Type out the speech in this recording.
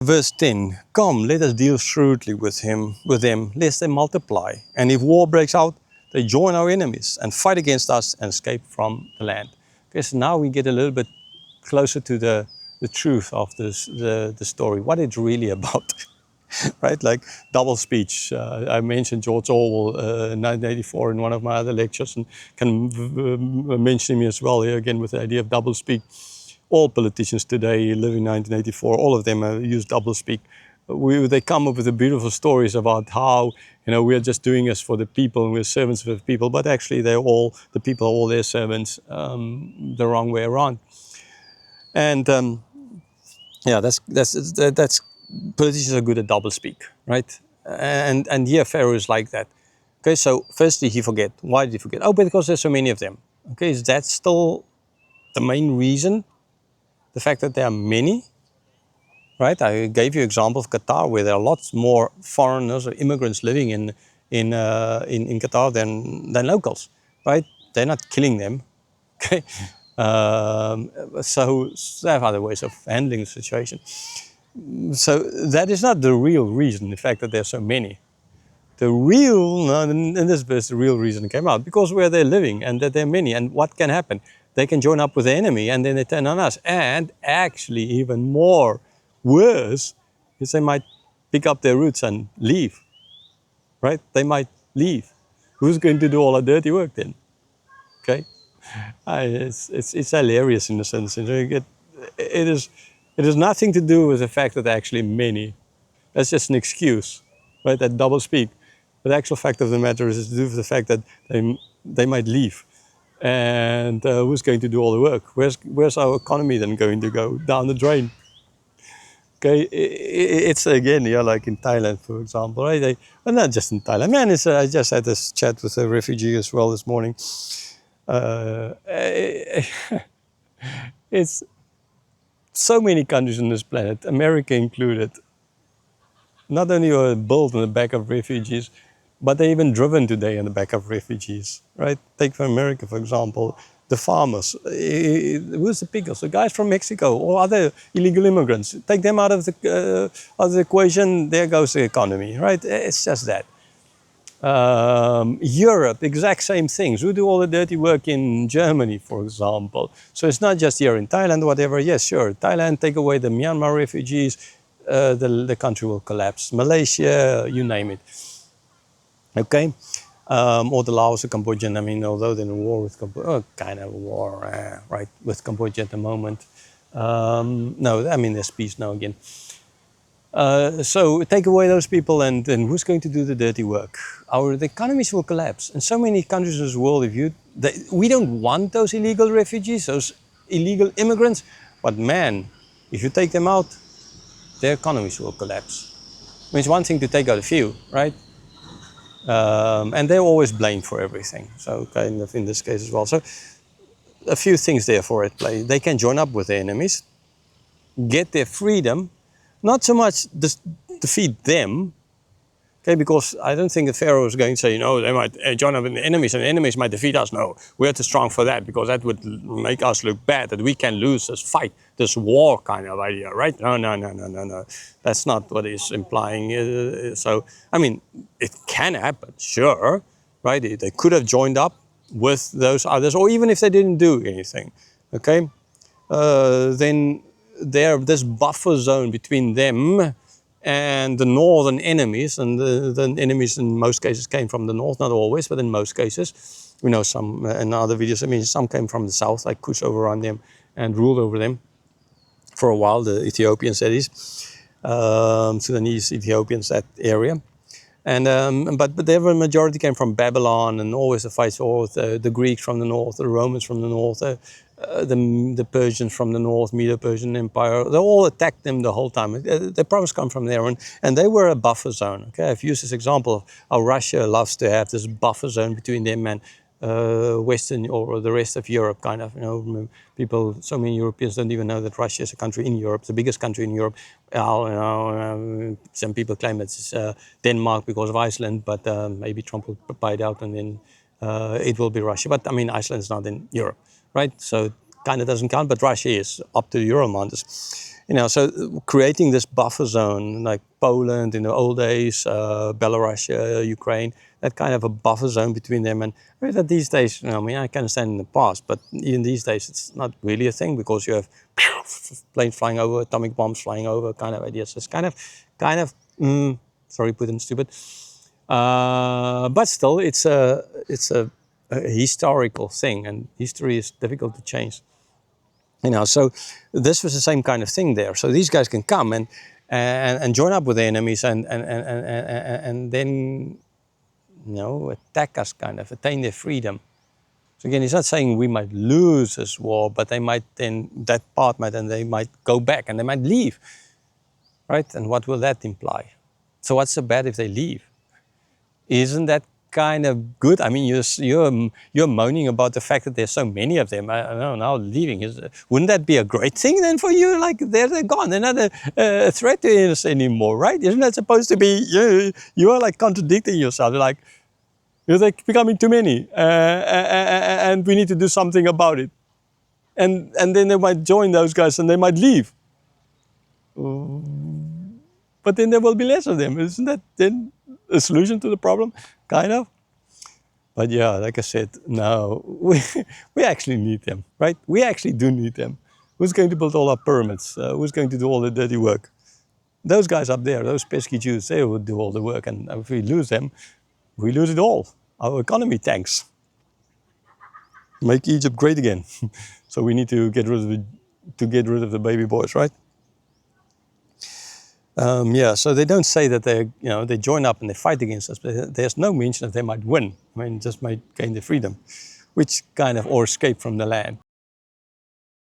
Verse 10, come, let us deal shrewdly with them, lest they multiply. And if war breaks out, they join our enemies and fight against us and escape from the land. Okay, so now we get a little bit closer to the truth of the story, what it's really about. Right, like double speech. I mentioned George Orwell, 1984, in one of my other lectures, and can mention him as well here again with the idea of double speak. All politicians today live in 1984. All of them use double speak. They come up with the beautiful stories about how we are just doing this for the people and we're servants of the people, but actually the people are all their servants, the wrong way around. And yeah, that's politicians are good at double speak, right? And here Pharaoh is like that. Okay, so firstly he forget. Why did he forget? Oh, because there's so many of them. Okay, is that still the main reason? The fact that there are many, right? I gave you an example of Qatar, where there are lots more foreigners or immigrants living in Qatar than locals, right? They're not killing them, okay? So they have other ways of handling the situation. So that is not the real reason, the fact that there are so many. The real, in this verse, the real reason came out, because where they're living and that there are many, and what can happen? They can join up with the enemy and then they turn on us. And actually, even more worse, is they might pick up their roots and leave, right? They might leave. Who's going to do all the dirty work then? Okay? It's hilarious in a sense. It is nothing to do with the fact that there are actually many. That's just an excuse, right? That double speak. But the actual fact of the matter is to do with the fact that they might leave. And who's going to do all the work? Where's our economy then going to go? Down the drain. Okay, it's again, like in Thailand, for example, right? Well, not just in Thailand. Man, I just had this chat with a refugee as well this morning. It's so many countries on this planet, America included, not only are built on the back of refugees, but they're even driven today on the back of refugees, right? Take for America, for example, the farmers. Who's the pickers? The guys from Mexico or other illegal immigrants. Take them out of the equation, there goes the economy, right? It's just that. Europe, exact same things. We do all the dirty work in Germany, for example. So it's not just here in Thailand, whatever. Yes, sure. Thailand, take away the Myanmar refugees, the country will collapse. Malaysia, you name it. Okay? Or the Laos or Cambodian. I mean, although they're in a war with Cambodia, kind of a war, right, with Cambodia at the moment. No, I mean, there's peace now again. So take away those people and who's going to do the dirty work? The economies will collapse. And so many countries in this world, we don't want those illegal refugees, those illegal immigrants, but man, if you take them out, their economies will collapse. I mean, it's one thing to take out a few, right? And they're always blamed for everything. So kind of in this case as well. So a few things therefore at play. They can join up with their enemies, get their freedom, not so much defeat them, okay, because I don't think the Pharaoh is going to say, they might join up with the enemies and the enemies might defeat us. No, we're too strong for that because that would make us look bad, that we can lose this fight, this war kind of idea, right? No. That's not what he's implying. So, I mean, it can happen, sure, right? They could have joined up with those others, or even if they didn't do anything, okay? Then this buffer zone between them and the northern enemies, and the enemies in most cases came from the north, not always, but in most cases. We know some in other videos, I mean, some came from the south, like Kush overran them and ruled over them for a while, the Ethiopians, that is, Sudanese Ethiopians, that area. And but the majority came from Babylon, and always the fights were with the Greeks from the north, the Romans from the north, the Persians from the north, Medo-Persian Empire. They all attacked them the whole time. They probably come from there, and they were a buffer zone. Okay, I've used this example of how Russia loves to have this buffer zone between them and Western or the rest of Europe, kind of. People, so many Europeans don't even know that Russia is a country in Europe, the biggest country in Europe. Some people claim it's Denmark because of Iceland, but maybe Trump will buy it out and then it will be Russia. But I mean, Iceland is not in Europe, right? So it kind of doesn't count, but Russia is up to the Euro mountains. So creating this buffer zone, like Poland in the old days, Belarus, Ukraine, that kind of a buffer zone between them. And that these days, I mean, I can understand in the past, but even these days, it's not really a thing because you have planes flying over, atomic bombs flying over, kind of ideas. It's sorry, Putin, stupid. But still, it's a historical thing, and history is difficult to change. So this was the same kind of thing there. So these guys can come and join up with the enemies and then attack us, kind of attain their freedom. So again, he's not saying we might lose this war, but they might they might go back and they might leave, right? And what will that imply? So what's so bad if they leave? Isn't that kind of good? I mean, you're moaning about the fact that there's so many of them. I don't know, now leaving. Wouldn't that be a great thing then for you? Like they're gone. They're not a threat to us anymore, right? Isn't that supposed to be? You are like contradicting yourself. You're like, they're becoming too many, and we need to do something about it. And then they might join those guys and they might leave. But then there will be less of them. Isn't that then a solution to the problem? Kind of. But yeah, like I said, no, we actually need them, right? We actually do need them. Who's going to build all our pyramids? Who's going to do all the dirty work? Those guys up there, those pesky Jews, they would do all the work. And if we lose them, we lose it all. Our economy tanks. Make Egypt great again. So we need to get rid of the baby boys, right? So they don't say that they join up and they fight against us, but there's no mention that they might win. I mean, just might gain their freedom, or escape from the land.